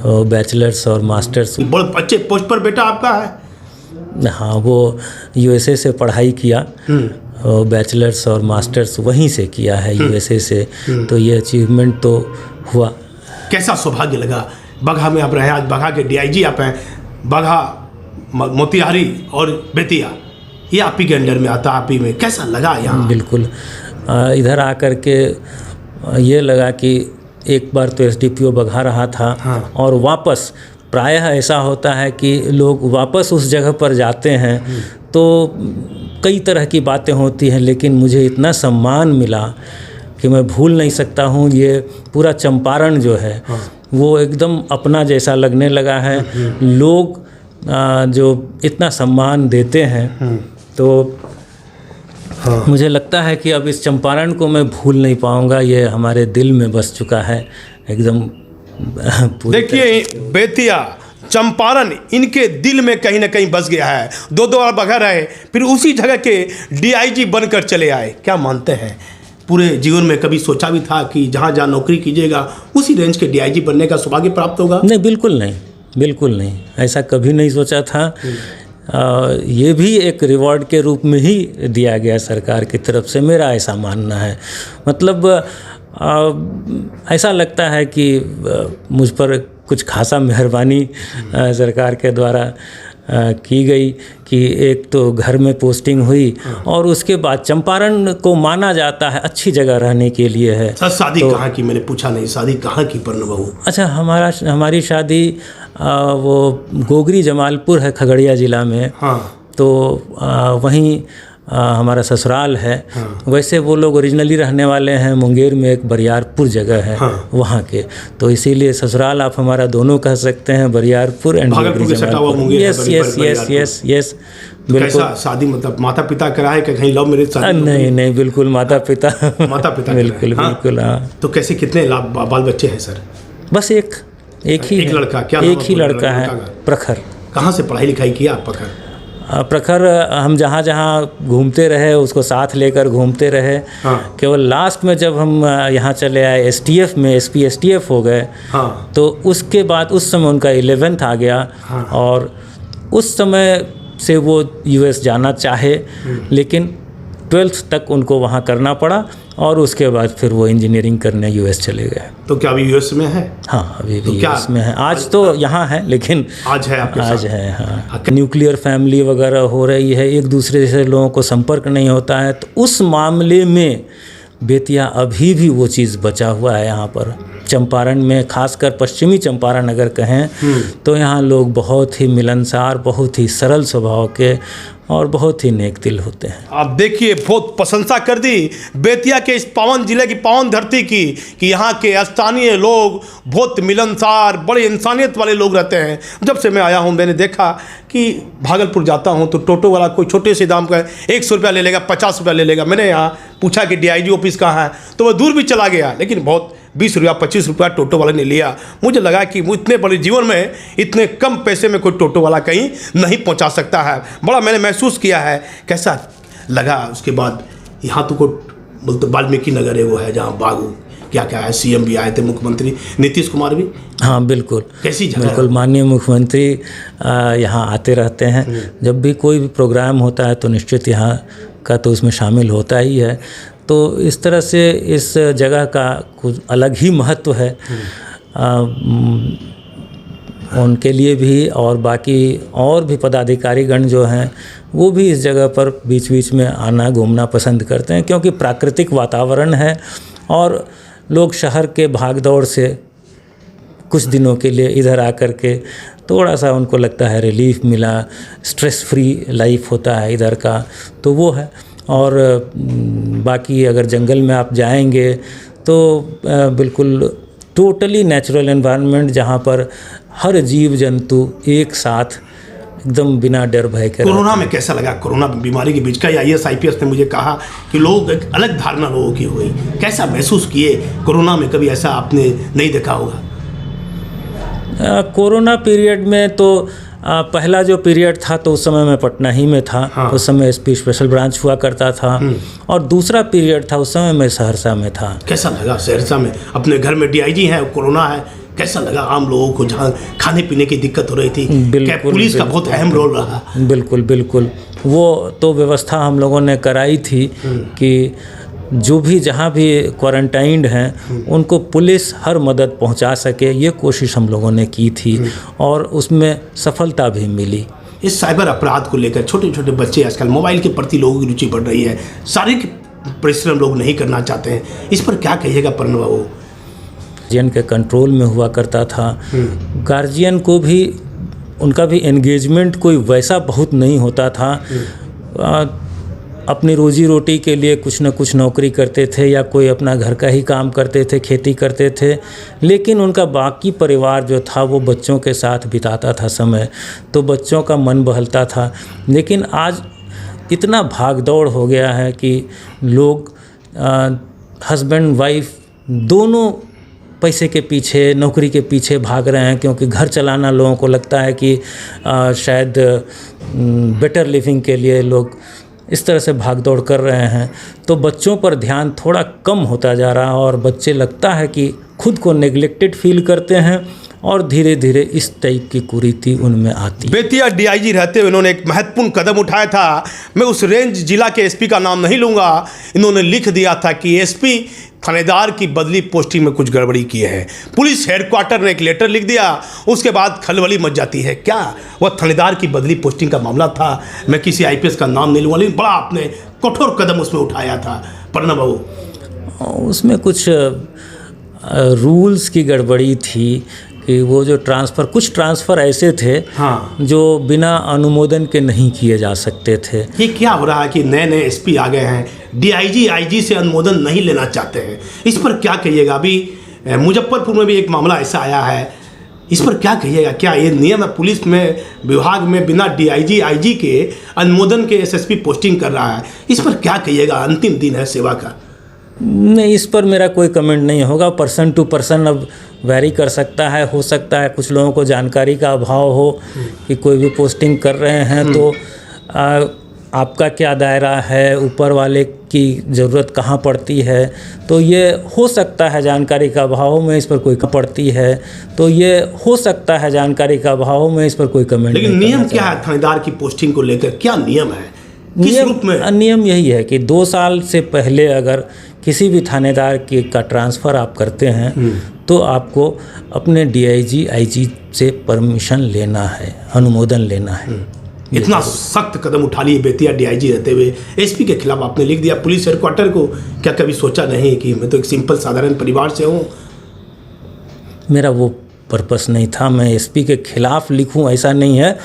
बैचलर्स और मास्टर्स। बहुत अच्छे पोस्ट पर बेटा आपका है। हाँ, वो यूएसए से पढ़ाई किया, बैचलर्स और मास्टर्स वहीं से किया है यूएसए से। तो ये अचीवमेंट तो हुआ। कैसा सौभाग्य लगा? बगहा में आप रहे, आज बगहा के डीआईजी आप हैं। बगहा, मोतिहारी और बेतिया ये आप ही के अंडर में आता, आप ही में कैसा लगा यहाँ? बिल्कुल, इधर आकर के ये लगा कि एक बार तो एसडीपीओ बगहा रहा था। हाँ। और वापस प्रायः ऐसा होता है कि लोग वापस उस जगह पर जाते हैं तो कई तरह की बातें होती हैं, लेकिन मुझे इतना सम्मान मिला कि मैं भूल नहीं सकता हूँ। ये पूरा चंपारण जो है वो एकदम अपना जैसा लगने लगा है। लोग जो इतना सम्मान देते हैं तो मुझे लगता है कि अब इस चंपारण को मैं भूल नहीं पाऊंगा। ये हमारे दिल में बस चुका है एकदम। देखिए, बेतिया, चंपारण इनके दिल में कहीं ना कहीं बस गया है। 2 बार बगहा रहे, फिर उसी जगह के डीआईजी बनकर चले आए। क्या मानते हैं, पूरे जीवन में कभी सोचा भी था कि जहाँ जहाँ नौकरी कीजिएगा उसी रेंज के डीआईजी बनने का सौभाग्य प्राप्त होगा? नहीं, बिल्कुल नहीं, बिल्कुल नहीं, ऐसा कभी नहीं सोचा था। ये भी एक रिवॉर्ड के रूप में ही दिया गया सरकार की तरफ से, मेरा ऐसा मानना है। मतलब ऐसा लगता है कि मुझ पर कुछ खासा मेहरबानी सरकार के द्वारा की गई कि एक तो घर में पोस्टिंग हुई और उसके बाद चंपारण को माना जाता है अच्छी जगह रहने के लिए है। सर, शादी तो कहाँ की? मैंने पूछा नहीं, शादी कहाँ की पर्ण बहू? अच्छा, हमारी शादी वो गोगरी जमालपुर है, खगड़िया ज़िला में। हाँ। तो वहीं हमारा ससुराल है। हाँ। वैसे वो लोग ओरिजिनली रहने वाले हैं मुंगेर में, एक बरियारपुर जगह है। हाँ। वहाँ के, तो इसीलिए ससुराल आप हमारा दोनों कह सकते हैं, Bariyarpur and Gogri Jamalpur. Yes yes yes yes yes, बिल्कुल। शादी मतलब माता पिता कराए कि कहीं लव मैरिज शादी? नहीं नहीं, बिल्कुल माता पिता बिल्कुल बिल्कुल। हाँ। तो कैसे, कितने बाल बच्चे हैं सर? बस एक ही लड़का? क्या एक ही लड़का है, प्रखर। कहाँ से पढ़ाई लिखाई किया प्रखर? प्रखर हम जहाँ जहाँ घूमते रहे उसको साथ लेकर घूमते रहे। हाँ। केवल लास्ट में जब हम यहाँ चले आए एसटीएफ में, एसपी एसटीएफ हो गए। हाँ। तो उसके बाद उस समय उनका 11th आ गया। हाँ। और उस समय से वो यूएस जाना चाहे, लेकिन 12th तक उनको वहाँ करना पड़ा और उसके बाद फिर वो इंजीनियरिंग करने यूएस चले गए। तो क्या अभी यूएस में है? हाँ, अभी भी यूएस में है। आज तो यहाँ है, लेकिन आज है आपके आज है। हाँ, न्यूक्लियर फैमिली वगैरह हो रही है, एक दूसरे से लोगों को संपर्क नहीं होता है, तो उस मामले में बेतिया अभी भी वो चीज़ बचा हुआ है। यहाँ पर चंपारण में, खासकर पश्चिमी चंपारण अगर कहें, तो यहाँ लोग बहुत ही मिलनसार, बहुत ही सरल स्वभाव के और बहुत ही नेक दिल होते हैं। आप देखिए, बहुत प्रशंसा कर दी बेतिया के इस पावन जिले की, पावन धरती की, कि यहाँ के स्थानीय लोग बहुत मिलनसार, बड़े इंसानियत वाले लोग रहते हैं। जब से मैं आया हूँ मैंने देखा कि भागलपुर जाता हूँ तो टोटो वाला कोई छोटे से दाम का 100 रुपया ले लेगा, 50 रुपया ले लेगा। मैंने यहाँ पूछा कि डीआईजी ऑफिस कहाँ है, तो वह दूर भी चला गया, लेकिन बहुत 20 रुपया 25 रुपया टोटो वाले ने लिया। मुझे लगा कि इतने बड़े जीवन में इतने कम पैसे में कोई टोटो वाला कहीं नहीं पहुंचा सकता है। बड़ा मैंने महसूस किया है। कैसा लगा उसके बाद? यहाँ तो कोई बोलते वाल्मीकि नगर है, वो है जहाँ बागू क्या क्या है, सीएम भी आए थे, मुख्यमंत्री नीतीश कुमार भी। हाँ बिल्कुल, कैसी जगह? बिल्कुल, माननीय मुख्यमंत्री यहाँ आते रहते हैं। जब भी कोई भी प्रोग्राम होता है तो निश्चित यहाँ का तो उसमें शामिल होता ही है। तो इस तरह से इस जगह का कुछ अलग ही महत्व है उनके लिए भी, और बाकी और भी पदाधिकारीगण जो हैं वो भी इस जगह पर बीच बीच में आना घूमना पसंद करते हैं, क्योंकि प्राकृतिक वातावरण है और लोग शहर के भागदौड़ से कुछ दिनों के लिए इधर आकर के थोड़ा सा उनको लगता है रिलीफ मिला, स्ट्रेस फ्री लाइफ होता है इधर का, तो वो है। और बाकी अगर जंगल में आप जाएंगे तो बिल्कुल टोटली नेचुरल एनवायरनमेंट, जहाँ पर हर जीव जंतु एक साथ एकदम बिना डर भय के। कोरोना में कैसा लगा? कोरोना बीमारी के बीच का IAS IPS ने मुझे कहा कि लोग एक अलग धारणा लोगों की हुई, कैसा महसूस किए कोरोना में? कभी ऐसा आपने नहीं देखा होगा? कोरोना पीरियड में तो पहला जो पीरियड था तो उस समय मैं पटना ही में था। हाँ। उस समय एसपी स्पेशल ब्रांच हुआ करता था। और दूसरा पीरियड था उस समय मैं सहरसा में था। कैसा लगा सहरसा में? अपने घर में डीआईजी है, कोरोना है, कैसा लगा आम लोगों को जहाँ खाने पीने की दिक्कत हो रही थी? क्या पुलिस का बहुत अहम रोल रहा? बिल्कुल बिल्कुल, वो तो व्यवस्था हम लोगों ने कराई थी कि जो भी जहाँ भी क्वारंटाइंड हैं उनको पुलिस हर मदद पहुँचा सके, ये कोशिश हम लोगों ने की थी और उसमें सफलता भी मिली। इस साइबर अपराध को लेकर छोटे छोटे बच्चे आजकल मोबाइल के प्रति लोगों की रुचि बढ़ रही है, शारीरिक परिश्रम लोग नहीं करना चाहते हैं, इस पर क्या कहिएगा प्रणव बाबू? गार्जियन के कंट्रोल में हुआ करता था, गार्जियन को भी उनका भी एंगेजमेंट कोई वैसा बहुत नहीं होता था। अपनी रोजी रोटी के लिए कुछ न कुछ नौकरी करते थे या कोई अपना घर का ही काम करते थे, खेती करते थे, लेकिन उनका बाकी परिवार जो था वो बच्चों के साथ बिताता था समय, तो बच्चों का मन बहलता था। लेकिन आज इतना भाग दौड़ हो गया है कि लोग हस्बैंड वाइफ दोनों पैसे के पीछे, नौकरी के पीछे भाग रहे हैं, क्योंकि घर चलाना लोगों को लगता है कि शायद बेटर लिविंग के लिए लोग इस तरह से भाग दौड़ कर रहे हैं। तो बच्चों पर ध्यान थोड़ा कम होता जा रहा है और बच्चे लगता है कि खुद को नेग्लेक्टेड फील करते हैं और धीरे धीरे इस टाइप की कुरीति उनमें आती है। बेतिया डीआईजी रहते हुए इन्होंने एक महत्वपूर्ण कदम उठाया था। मैं उस रेंज जिला के एसपी का नाम नहीं लूँगा। इन्होंने लिख दिया था कि एसपी थानेदार की बदली पोस्टिंग में कुछ गड़बड़ी की है। पुलिस हेडक्वार्टर ने एक लेटर लिख दिया, उसके बाद खलबली मच जाती है। क्या वह थानेदार की बदली पोस्टिंग का मामला था? मैं किसी आईपीएस का नाम नहीं लूँगा, लेकिन बड़ा आपने कठोर कदम उसमें उठाया था प्रणव बाबू। उसमें कुछ रूल्स की गड़बड़ी थी कि वो जो कुछ ट्रांसफ़र ऐसे थे जो बिना अनुमोदन के नहीं किए जा सकते थे। ये क्या हो रहा है कि नए नए एसपी आ गए हैं, डीआईजी आईजी से अनुमोदन नहीं लेना चाहते हैं, इस पर क्या कहिएगा? अभी मुजफ्फरपुर में भी एक मामला ऐसा आया है, इस पर क्या कहिएगा? क्या ये नियम है? पुलिस में विभाग में बिना डीआईजी आईजी के अनुमोदन के एसएसपी पोस्टिंग कर रहा है, इस पर क्या कहिएगा? अंतिम दिन है सेवा का। नहीं, इस पर मेरा कोई कमेंट नहीं होगा। पर्सन टू पर्सन अब वैरी कर सकता है, हो सकता है कुछ लोगों को जानकारी का अभाव हो कि कोई भी पोस्टिंग कर रहे हैं तो आपका क्या दायरा है, ऊपर वाले की ज़रूरत कहाँ पड़ती है, तो ये हो सकता है जानकारी का अभाव में इस पर कोई पड़ती है, तो ये हो सकता है जानकारी का अभाव में इस पर कोई कमेंट। लेकिन नियम क्या है थानेदार की पोस्टिंग को लेकर? क्या नियम है? किस रूप में? नियम यही है कि 2 साल से पहले अगर किसी भी थानेदार का ट्रांसफ़र आप करते हैं तो आपको अपने डीआईजी आईजी से परमिशन लेना है, अनुमोदन लेना है। इतना सख्त कदम उठा लिए बेतिया डीआईजी रहते हुए, एसपी के खिलाफ आपने लिख दिया पुलिस हेडक्वार्टर को। क्या कभी सोचा नहीं कि मैं तो एक सिंपल साधारण परिवार से हूँ? मेरा वो पर्पस नहीं था मैं एसपी के खिलाफ लिखूं, ऐसा नहीं है।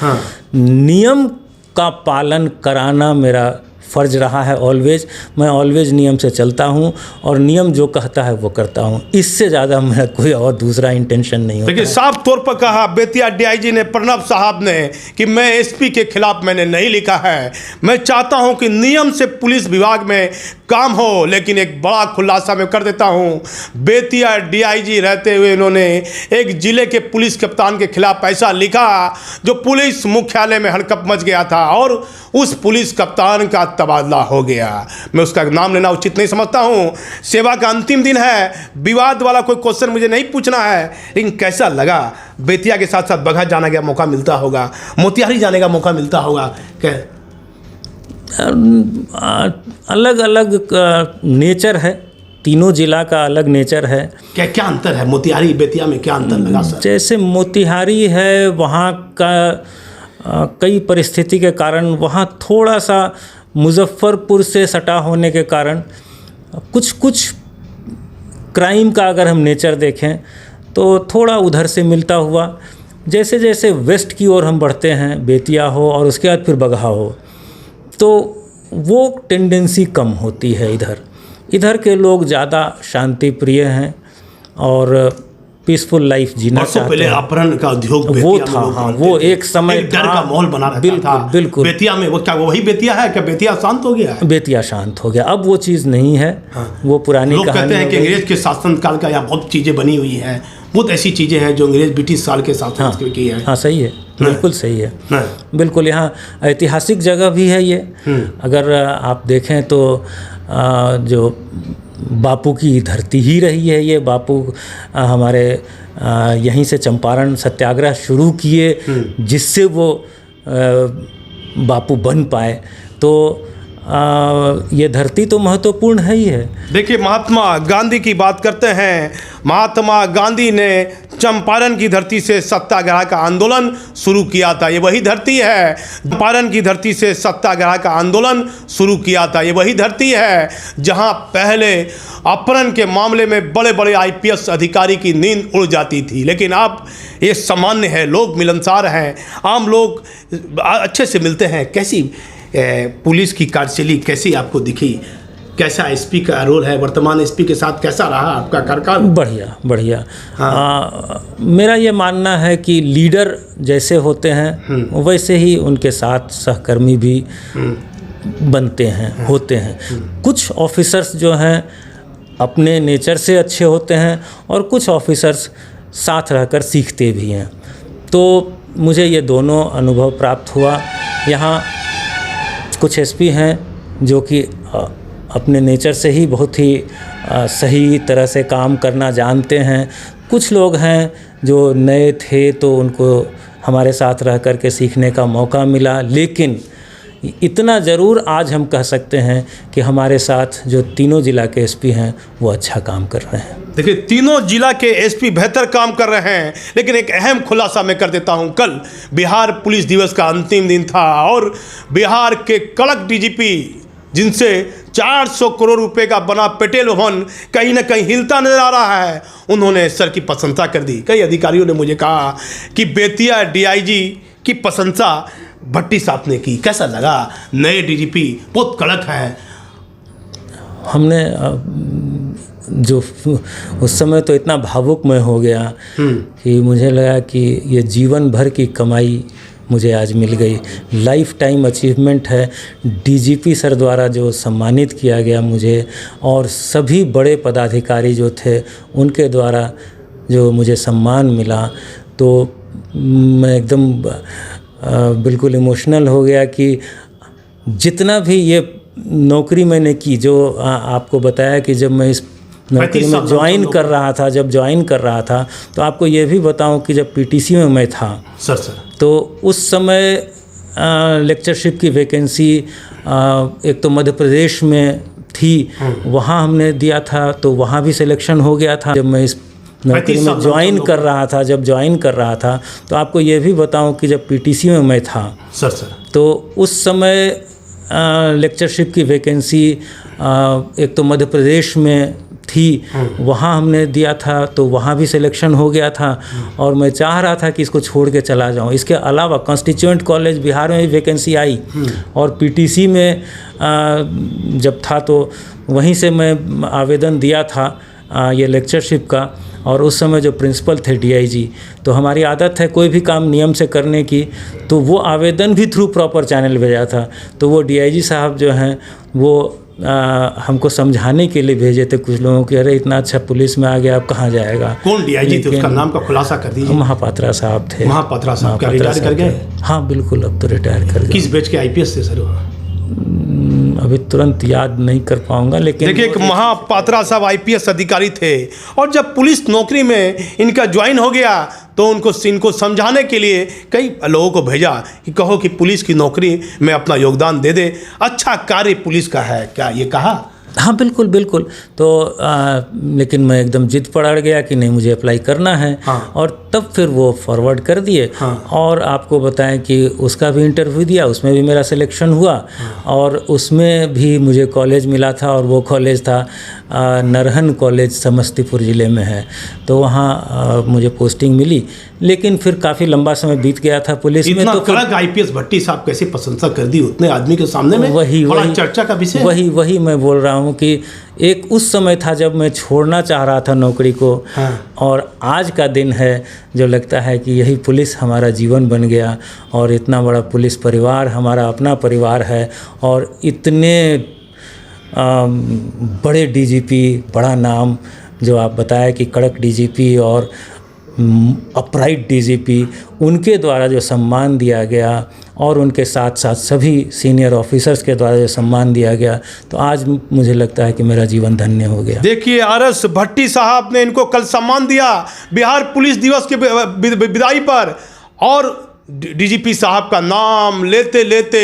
नियम का पालन कराना मेरा फ़र्ज रहा है ऑलवेज। मैं ऑलवेज नियम से चलता हूं और नियम जो कहता है वो करता हूं। इससे ज़्यादा मेरा कोई और दूसरा इंटेंशन नहीं होता। लेकिन साफ तौर पर कहा बेतिया डीआईजी ने, प्रणव साहब ने, कि मैं एसपी के खिलाफ मैंने नहीं लिखा है। मैं चाहता हूं कि नियम से पुलिस विभाग में काम हो। लेकिन एक बड़ा खुलासा मैं कर देता हूं, बेतिया डीआईजी रहते हुए इन्होंने एक जिले के पुलिस कप्तान के खिलाफ ऐसा लिखा जो पुलिस मुख्यालय में हड़कंप मच गया था और उस पुलिस कप्तान का तबादला हो गया। मैं उसका नाम लेना उचित नहीं समझता हूं। सेवा का अंतिम दिन है, विवाद वाला कोई क्वेश्चन मुझे नहीं पूछना है, लेकिन कैसा लगा? बेतिया के साथ साथ बगहा जाने का मौका मिलता होगा, मोतिहारी जाने का मौका मिलता होगा, क्या अलग अलग नेचर है, तीनों जिला का अलग नेचर है। क्या क्या अंतर है मोतिहारी बेतिया में? क्या अंतर लगा सर? जैसे मोतिहारी है, वहाँ का कई परिस्थिति के कारण वहाँ थोड़ा सा मुजफ्फरपुर से सटा होने के कारण कुछ क्राइम का अगर हम नेचर देखें तो थोड़ा उधर से मिलता हुआ। जैसे जैसे वेस्ट की ओर हम बढ़ते हैं, बेतिया हो और उसके बाद फिर बगहा हो, तो वो टेंडेंसी कम होती है। इधर के लोग ज़्यादा शांति प्रिय हैं और पीसफुल लाइफ जीना चाहते हैं। पहले अपहरण का उद्योग वो था, हाँ, वो एक समय डर का माहौल बना रहता था। बिल्कुल बेतिया में वो क्या वही बेतिया है? क्या बेतिया शांत हो गया है? बेतिया शांत हो गया, अब वो चीज़ नहीं है। वो पुरानी लोग कहानी कहते हैं कि अंग्रेज के शासनकाल का यहाँ बहुत चीज़ें बनी हुई हैं, बहुत ऐसी चीज़ें हैं जो अंग्रेज ब्रिटिश साल के शासन की है। हाँ, सही है, बिल्कुल सही है, बिल्कुल। यहाँ ऐतिहासिक जगह भी है ये। अगर आप देखें तो जो बापू की धरती ही रही है ये। बापू हमारे यहीं से चंपारण सत्याग्रह शुरू किए जिससे वो बापू बन पाए। तो ये धरती तो महत्वपूर्ण है ही है। देखिए, महात्मा गांधी की बात करते हैं। महात्मा गांधी ने चंपारण की धरती से सत्याग्रह का आंदोलन शुरू किया था, ये वही धरती है। चंपारण की धरती से सत्याग्रह का आंदोलन शुरू किया था, ये वही धरती है जहां पहले अपहरण के मामले में बड़े बड़े आईपीएस अधिकारी की नींद उड़ जाती थी, लेकिन अब ये सामान्य है, लोग मिलनसार हैं, आम लोग अच्छे से मिलते हैं। कैसी पुलिस की कार्यशैली कैसी आपको दिखी? कैसा एसपी का रोल है? वर्तमान एसपी के साथ कैसा रहा आपका कार्यकाल? बढ़िया बढ़िया। हाँ। मेरा ये मानना है कि लीडर जैसे होते हैं वैसे ही उनके साथ सहकर्मी भी बनते हैं, होते हैं। कुछ ऑफिसर्स जो हैं अपने नेचर से अच्छे होते हैं और कुछ ऑफिसर्स साथ रहकर सीखते भी हैं। तो मुझे ये दोनों अनुभव प्राप्त हुआ। यहाँ कुछ एसपी हैं जो कि अपने नेचर से ही बहुत ही सही तरह से काम करना जानते हैं। कुछ लोग हैं जो नए थे तो उनको हमारे साथ रह कर के सीखने का मौका मिला, लेकिन इतना ज़रूर आज हम कह सकते हैं कि हमारे साथ जो तीनों जिला के एसपी हैं वो अच्छा काम कर रहे हैं। देखिए, तीनों जिला के एसपी बेहतर काम कर रहे हैं, लेकिन एक अहम खुलासा मैं कर देता हूं। कल बिहार पुलिस दिवस का अंतिम दिन था और बिहार के कड़क डीजीपी, जिनसे 400 करोड़ रुपए का बना पटेल भवन कहीं ना कहीं हिलता नजर आ रहा है, उन्होंने सर की प्रशंसा कर दी। कई अधिकारियों ने मुझे कहा कि बेतिया डीआईजी की प्रशंसा भट्टी साहब ने की। कैसा लगा? नए डीजीपी बहुत कड़क है। हमने जो उस समय तो इतना भावुक मैं हो गया कि मुझे लगा कि ये जीवन भर की कमाई मुझे आज मिल गई। लाइफ टाइम अचीवमेंट है। डीजीपी सर द्वारा जो सम्मानित किया गया मुझे, और सभी बड़े पदाधिकारी जो थे उनके द्वारा जो मुझे सम्मान मिला, तो मैं एकदम बिल्कुल इमोशनल हो गया कि जितना भी ये नौकरी मैंने की, जो आपको बताया कि जब मैं इस नौकरी में ज्वाइन कर रहा था तो आपको ये भी बताऊं कि जब पीटीसी में मैं था सर तो उस समय लेक्चरशिप की वैकेंसी एक तो मध्य प्रदेश में थी, वहाँ हमने दिया था तो वहाँ भी सिलेक्शन हो गया था। जब मैं इस नौकरी में ज्वाइन कर रहा था तो आपको ये भी बताऊं कि जब पीटीसी में मैं था सर तो उस समय लेक्चरशिप की वैकेंसी एक तो मध्य प्रदेश में थी, वहाँ हमने दिया था तो वहाँ भी सिलेक्शन हो गया था और मैं चाह रहा था कि इसको छोड़ के चला जाऊँ। इसके अलावा कॉन्स्टिट्यूएंट कॉलेज बिहार में भी वैकेंसी आई और पीटीसी में जब था तो वहीं से मैं आवेदन दिया था ये लेक्चरशिप का। और उस समय जो प्रिंसिपल थे डीआईजी, तो हमारी आदत है कोई भी काम नियम से करने की, तो वो आवेदन भी थ्रू प्रॉपर चैनल भेजा था। तो वो डीआईजी साहब जो हैं वो हमको समझाने के लिए भेजे थे कुछ लोगों की, अरे इतना अच्छा पुलिस में आ गया, अब कहाँ जाएगा। कौन डीआईजी थे? उसका नाम का खुलासा कर दीजिए। महापात्रा साहब थे। महापात्रा साहब क्या रिटायर कर गए? हाँ बिल्कुल, अब तो रिटायर कर गए। किस बैच के आईपीएस थे सर? अभी तुरंत याद नहीं कर पाऊंगा, लेकिन देखिए, एक महापात्रा साहब आईपीएस अधिकारी थे और जब पुलिस नौकरी में इनका ज्वाइन हो गया तो इनको समझाने के लिए कई लोगों को भेजा कि कहो कि पुलिस की नौकरी में अपना योगदान दे दे, अच्छा कार्य पुलिस का है, क्या ये कहा? हाँ बिल्कुल बिल्कुल। तो लेकिन मैं एकदम जिद पड़ गया कि नहीं, मुझे अप्लाई करना है। हाँ। और तब फिर वो फॉरवर्ड कर दिए। हाँ। और आपको बताएं कि उसका भी इंटरव्यू दिया, उसमें भी मेरा सिलेक्शन हुआ। हाँ। और उसमें भी मुझे कॉलेज मिला था और वो कॉलेज था नरहन कॉलेज, समस्तीपुर ज़िले में है। तो वहाँ मुझे पोस्टिंग मिली, लेकिन फिर काफ़ी लंबा समय बीत गया था पुलिस में। तो कड़क आईपीएस भट्टी साहब कैसे प्रशंसा कर दी उतने आदमी के सामने में? वही चर्चा का विषय। वही मैं बोल रहा हूँ कि एक उस समय था जब मैं छोड़ना चाह रहा था नौकरी को। हाँ। और आज का दिन है जो लगता है कि यही पुलिस हमारा जीवन बन गया और इतना बड़ा पुलिस परिवार हमारा अपना परिवार है। और इतने बड़े डीजीपी, बड़ा नाम जो आप बताया कि कड़क डीजीपी और अपराइट डीजीपी, उनके द्वारा जो सम्मान दिया गया और उनके साथ साथ सभी सीनियर ऑफिसर्स के द्वारा जो सम्मान दिया गया, तो आज मुझे लगता है कि मेरा जीवन धन्य हो गया। देखिए, आरएस भट्टी साहब ने इनको कल सम्मान दिया बिहार पुलिस दिवस के विदाई पर, और डीजीपी साहब का नाम लेते लेते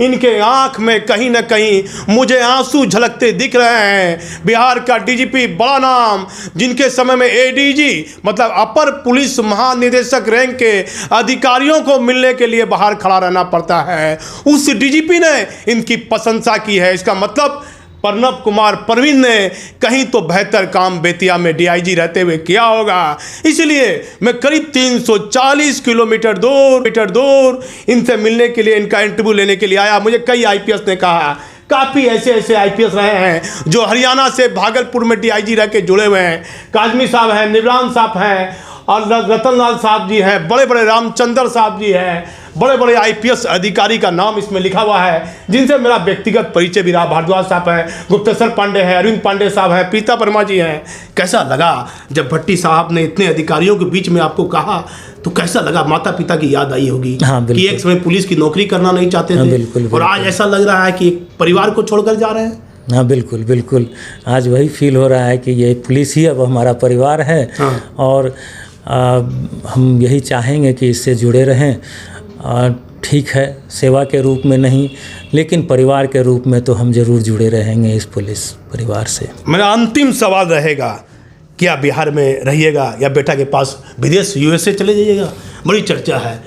इनके आंख में कहीं ना कहीं मुझे आंसू झलकते दिख रहे हैं। बिहार का डीजीपी, बड़ा नाम, जिनके समय में एडीजी मतलब अपर पुलिस महानिदेशक रैंक के अधिकारियों को मिलने के लिए बाहर खड़ा रहना पड़ता है, उस डीजीपी ने इनकी प्रशंसा की है। इसका मतलब प्रणब कुमार परवीन ने कहीं तो बेहतर काम बेतिया में डीआईजी रहते हुए किया होगा। इसलिए मैं करीब 340 किलोमीटर दूर इनसे मिलने के लिए, इनका इंटरव्यू लेने के लिए आया। मुझे कई आईपीएस ने कहा, काफ़ी ऐसे आईपीएस रहे हैं जो हरियाणा से भागलपुर में डीआईजी रह के जुड़े हुए हैं। काजमी साहब हैं, निवरान साहब हैं, और रतन लाल साहब जी हैं, बड़े बड़े रामचंद्र साहब जी हैं, बड़े बड़े आईपीएस अधिकारी का नाम इसमें लिखा हुआ है, जिनसे मेरा व्यक्तिगत परिचय भी रहा। भारद्वाज साहब हैं, गुप्तेश्वर पांडे हैं, अरविंद पांडे साहब हैं, पीता वर्मा जी हैं। कैसा लगा जब भट्टी साहब ने इतने अधिकारियों के बीच में आपको कहा, तो कैसा लगा? माता पिता की याद आई होगी। हाँ, कि एक समय पुलिस की नौकरी करना नहीं चाहते थे। हाँ, बिल्कुल। और आज ऐसा लग रहा है कि एक परिवार को छोड़कर जा रहे हैं। हाँ, बिल्कुल। आज वही फील हो रहा है कि ये पुलिस ही अब हमारा परिवार है। हाँ। और हम यही चाहेंगे कि इससे जुड़े रहें। ठीक है, सेवा के रूप में नहीं, लेकिन परिवार के रूप में तो हम जरूर जुड़े रहेंगे इस पुलिस परिवार से। मेरा अंतिम सवाल रहेगा, क्या बिहार में रहिएगा या बेटा के पास विदेश यूएसए चले जाइएगा? बड़ी चर्चा है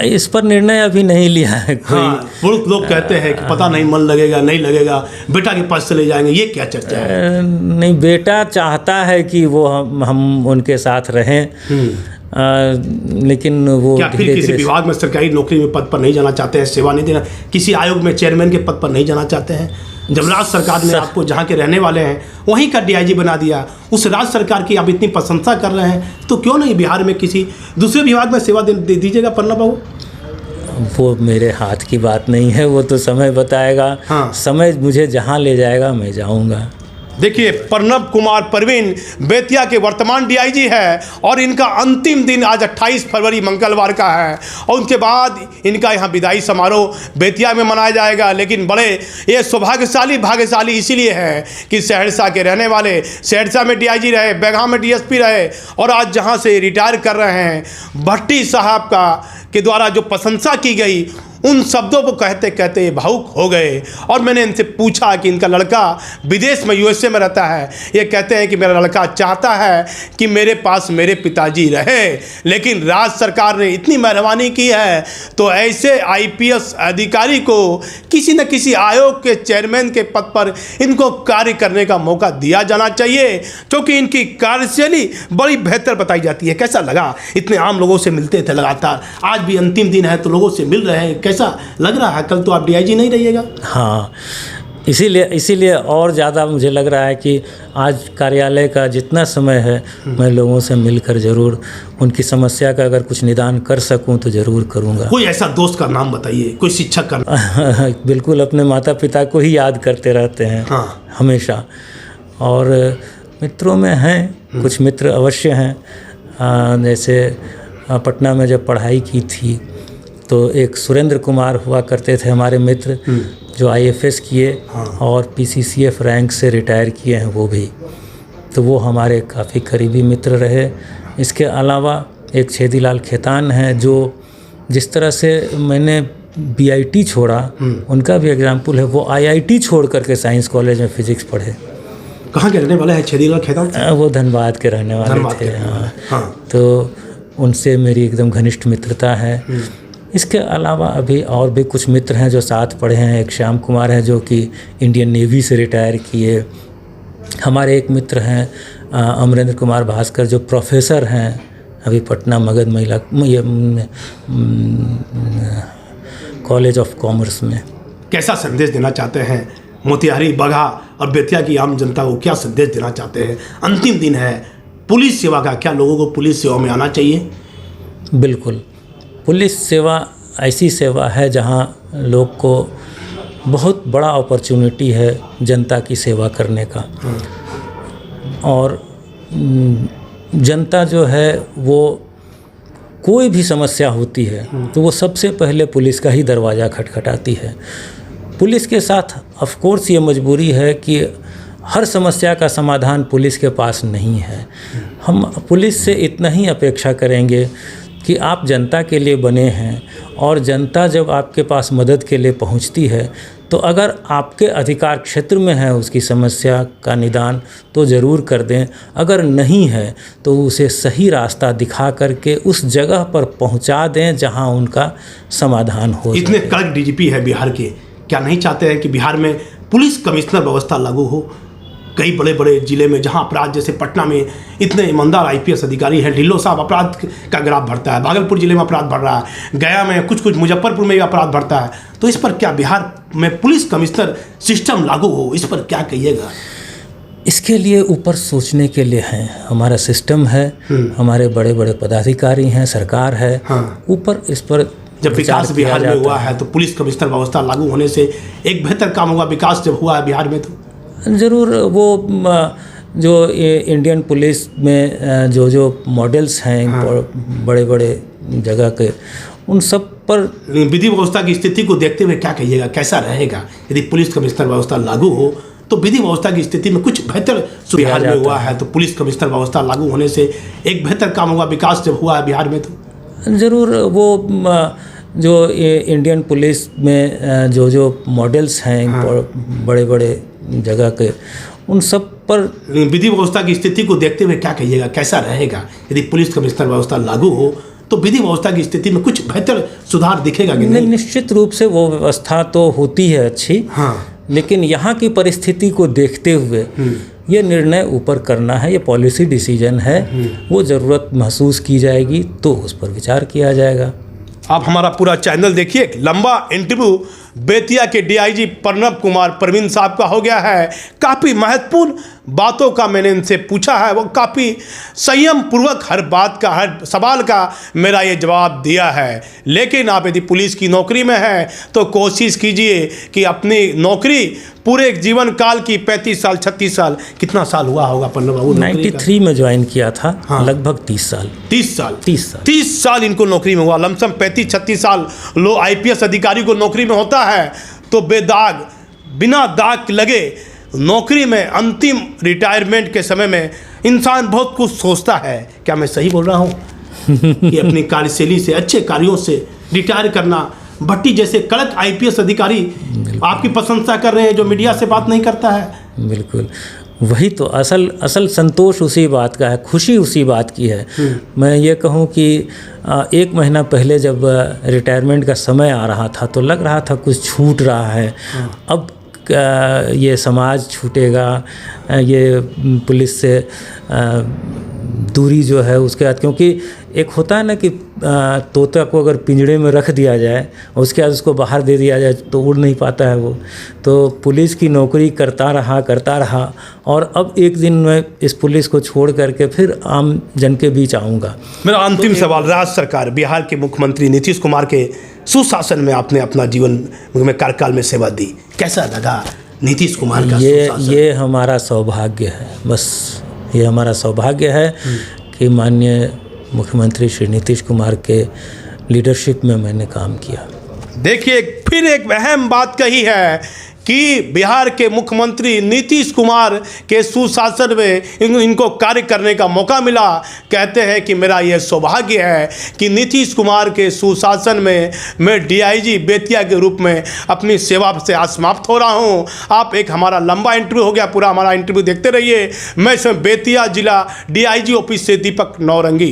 इस पर, निर्णय अभी नहीं लिया है कोई। हाँ, बहुत लोग कहते हैं कि पता नहीं मन लगेगा नहीं लगेगा, बेटा के पास चले जाएंगे, ये क्या चर्चा है? नहीं, बेटा चाहता है कि वो हम उनके साथ रहें, लेकिन वो क्या फिर किसी विभाग में सरकारी नौकरी में पद पर नहीं जाना चाहते हैं, सेवा नहीं देना, किसी आयोग में चेयरमैन के पद पर नहीं जाना चाहते हैं? जब राज्य सरकार ने आपको जहाँ के रहने वाले हैं वहीं का डीआईजी बना दिया, उस राज्य सरकार की आप इतनी प्रशंसा कर रहे हैं, तो क्यों नहीं बिहार में किसी दूसरे विभाग में सेवा दे दीजिएगा प्रणब बाबू? वो मेरे हाथ की बात नहीं है, वो तो समय बताएगा। हाँ। समय मुझे जहाँ ले जाएगा मैं जाऊँगा। देखिए, प्रणब कुमार परवीन बेतिया के वर्तमान डीआईजी है और इनका अंतिम दिन आज 28 फरवरी मंगलवार का है, और उनके बाद इनका यहाँ विदाई समारोह बेतिया में मनाया जाएगा। लेकिन बड़े ये भाग्यशाली इसीलिए है कि सहरसा के रहने वाले, सहरसा में डीआईजी रहे, बेगाम में डीएसपी रहे, और आज जहाँ से रिटायर कर रहे हैं, भट्टी साहब के द्वारा जो प्रशंसा की गई, उन शब्दों को कहते कहते ये भावुक हो गए। और मैंने इनसे पूछा कि इनका लड़का विदेश में यूएसए में रहता है, ये कहते हैं कि मेरा लड़का चाहता है कि मेरे पास मेरे पिताजी रहे, लेकिन राज्य सरकार ने इतनी मेहरबानी की है तो ऐसे आईपीएस अधिकारी को किसी न किसी आयोग के चेयरमैन के पद पर इनको कार्य करने का मौका दिया जाना चाहिए, क्योंकि इनकी कार्यशैली बड़ी बेहतर बताई जाती है। कैसा लगा? इतने आम लोगों से मिलते थे लगातार, आज भी अंतिम दिन है तो लोगों से मिल रहे हैं, कैसा लग रहा है? कल तो आप डीआईजी नहीं रहिएगा। हाँ, इसीलिए और ज़्यादा मुझे लग रहा है कि आज कार्यालय का जितना समय है मैं लोगों से मिलकर ज़रूर उनकी समस्या का अगर कुछ निदान कर सकूं तो ज़रूर करूंगा। कोई ऐसा दोस्त का नाम बताइए, कोई शिक्षक का नाम। बिल्कुल, अपने माता पिता को ही याद करते रहते हैं। हाँ। हमेशा। और मित्रों में हैं कुछ मित्र अवश्य हैं। जैसे पटना में जब पढ़ाई की थी तो एक सुरेंद्र कुमार हुआ करते थे हमारे मित्र, जो आईएफएस किए। हाँ। और पीसीसीएफ रैंक से रिटायर किए हैं वो भी, तो वो हमारे काफ़ी करीबी मित्र रहे। इसके अलावा एक छेदीलाल खेतान हैं, जो जिस तरह से मैंने बीआईटी छोड़ा, उनका भी एग्जाम्पल है। वो आईआईटी छोड़ करके साइंस कॉलेज में फिजिक्स पढ़े। कहाँ के रहने वाले हैं छेदीलाल खेतान? वो धनबाद के रहने वाले थे। हाँ। तो उनसे मेरी एकदम घनिष्ठ मित्रता है। इसके अलावा अभी और भी कुछ मित्र हैं जो साथ पढ़े हैं। एक श्याम कुमार हैं जो कि इंडियन नेवी से रिटायर किए। हमारे एक मित्र हैं अमरेंद्र कुमार भास्कर, जो प्रोफेसर हैं अभी पटना मगध महिला कॉलेज ऑफ कॉमर्स में। कैसा संदेश देना चाहते हैं मोतिहारी, बगहा और बेतिया की आम जनता को? क्या संदेश देना चाहते हैं? अंतिम दिन है पुलिस सेवा का, क्या लोगों को पुलिस सेवा में आना चाहिए? बिल्कुल, पुलिस सेवा ऐसी सेवा है जहां लोग को बहुत बड़ा अपॉर्चुनिटी है जनता की सेवा करने का। और जनता जो है वो कोई भी समस्या होती है तो वो सबसे पहले पुलिस का ही दरवाज़ा खटखटाती है। पुलिस के साथ ऑफ कोर्स ये मजबूरी है कि हर समस्या का समाधान पुलिस के पास नहीं है। हम पुलिस से इतना ही अपेक्षा करेंगे कि आप जनता के लिए बने हैं और जनता जब आपके पास मदद के लिए पहुंचती है तो अगर आपके अधिकार क्षेत्र में है उसकी समस्या का निदान तो ज़रूर कर दें, अगर नहीं है तो उसे सही रास्ता दिखा करके उस जगह पर पहुंचा दें जहां उनका समाधान हो। इतने कड़क डीजीपी है बिहार के, क्या नहीं चाहते हैं कि बिहार में पुलिस कमिश्नर व्यवस्था लागू हो? कई बड़े बड़े जिले में जहां अपराध, जैसे पटना में इतने ईमानदार आईपीएस अधिकारी हैं, ढिल्लो साहब अपराध का ग्राफ बढ़ता है, भागलपुर जिले में अपराध बढ़ रहा है, गया में कुछ मुजफ्फरपुर में भी अपराध बढ़ता है, तो इस पर क्या बिहार में पुलिस कमिश्नर सिस्टम लागू हो, इस पर क्या कहिएगा? इसके लिए ऊपर सोचने के लिए है, हमारा सिस्टम है, हमारे बड़े बड़े पदाधिकारी हैं, सरकार है, ऊपर इस पर जब विकास बिहार में हुआ है तो पुलिस कमिश्नर व्यवस्था लागू होने से एक बेहतर काम हुआ। विकास जब हुआ है बिहार में तो ज़रूर वो जो इंडियन पुलिस में जो मॉडल्स हैं बड़े बड़े जगह के, उन सब पर विधि व्यवस्था की स्थिति को देखते हुए क्या कहिएगा, कैसा रहेगा यदि पुलिस कमिश्नर व्यवस्था लागू हो? तो विधि व्यवस्था की स्थिति में कुछ बेहतर बिहार में हुआ है तो पुलिस कमिश्नर व्यवस्था लागू होने से एक बेहतर काम हुआ। विकास जब हुआ है बिहार में तो ज़रूर वो जो इंडियन पुलिस में जो मॉडल्स हैं बड़े बड़े जगह के, उन सब पर विधि व्यवस्था की स्थिति को देखते हुए क्या कहिएगा, कैसा रहेगा यदि पुलिस कमिश्नर व्यवस्था लागू हो? तो विधि व्यवस्था की स्थिति में कुछ बेहतर सुधार दिखेगा कि नहीं? निश्चित रूप से वो व्यवस्था तो होती है अच्छी, लेकिन यहाँ की परिस्थिति को देखते हुए ये निर्णय ऊपर करना है, ये पॉलिसी डिसीजन है, वो ज़रूरत महसूस की जाएगी तो उस पर विचार किया जाएगा। आप हमारा पूरा चैनल देखिए। एक लंबा इंटरव्यू बेतिया के डीआईजी प्रणब कुमार परवीन साहब का हो गया है। काफ़ी महत्वपूर्ण बातों का मैंने इनसे पूछा है, वो काफ़ी संयम पूर्वक हर बात का, हर सवाल का मेरा ये जवाब दिया है। लेकिन आप यदि पुलिस की नौकरी में हैं तो कोशिश कीजिए कि अपनी नौकरी पूरे जीवन काल की 35 साल 36 साल, कितना साल हुआ होगा प्रणब बाबू? 93 में ज्वाइन किया था, लगभग 30 साल 30 साल इनको नौकरी में हुआ। लमसम 35-36 साल लो आईपीएस अधिकारी को नौकरी में होता है तो बेदाग, बिना दाग लगे नौकरी में अंतिम रिटायरमेंट के समय में इंसान बहुत कुछ सोचता है। क्या मैं सही बोल रहा हूँ कि अपनी कार्यशैली से, अच्छे कार्यों से रिटायर करना? भट्टी जैसे कड़क आईपीएस अधिकारी आपकी प्रशंसा कर रहे हैं जो मीडिया से बात नहीं करता है। बिल्कुल, वही तो असल संतोष उसी बात का है, खुशी उसी बात की है। मैं ये कहूँ कि 1 महीना पहले जब रिटायरमेंट का समय आ रहा था तो लग रहा था कुछ छूट रहा है, अब ये समाज छूटेगा, ये पुलिस से दूरी जो है उसके बाद, क्योंकि एक होता है ना कि तोता को अगर पिंजड़े में रख दिया जाए और उसके बाद उसको बाहर दे दिया जाए तो उड़ नहीं पाता है वो। तो पुलिस की नौकरी करता रहा और अब एक दिन मैं इस पुलिस को छोड़ करके फिर आम जन के बीच आऊँगा। मेरा अंतिम सवाल, राज्य सरकार, बिहार के मुख्यमंत्री नीतीश कुमार के सुशासन में आपने अपना जीवन में कार्यकाल में सेवा दी, कैसा लगा नीतीश कुमार का सुशासन? ये हमारा सौभाग्य है, बस ये हमारा सौभाग्य है कि माननीय मुख्यमंत्री श्री नीतीश कुमार के लीडरशिप में मैंने काम किया। देखिए, फिर एक अहम बात कही है कि बिहार के मुख्यमंत्री नीतीश कुमार के सुशासन में इनको कार्य करने का मौका मिला। कहते हैं कि मेरा यह सौभाग्य है कि नीतीश कुमार के सुशासन में मैं डीआईजी बेतिया के रूप में अपनी सेवा से समाप्त हो रहा हूं। आप एक हमारा लंबा इंटरव्यू हो गया, पूरा हमारा इंटरव्यू देखते रहिए। मैं इसमें बेतिया जिला डीआईजी ऑफिस से दीपक नौरंगी।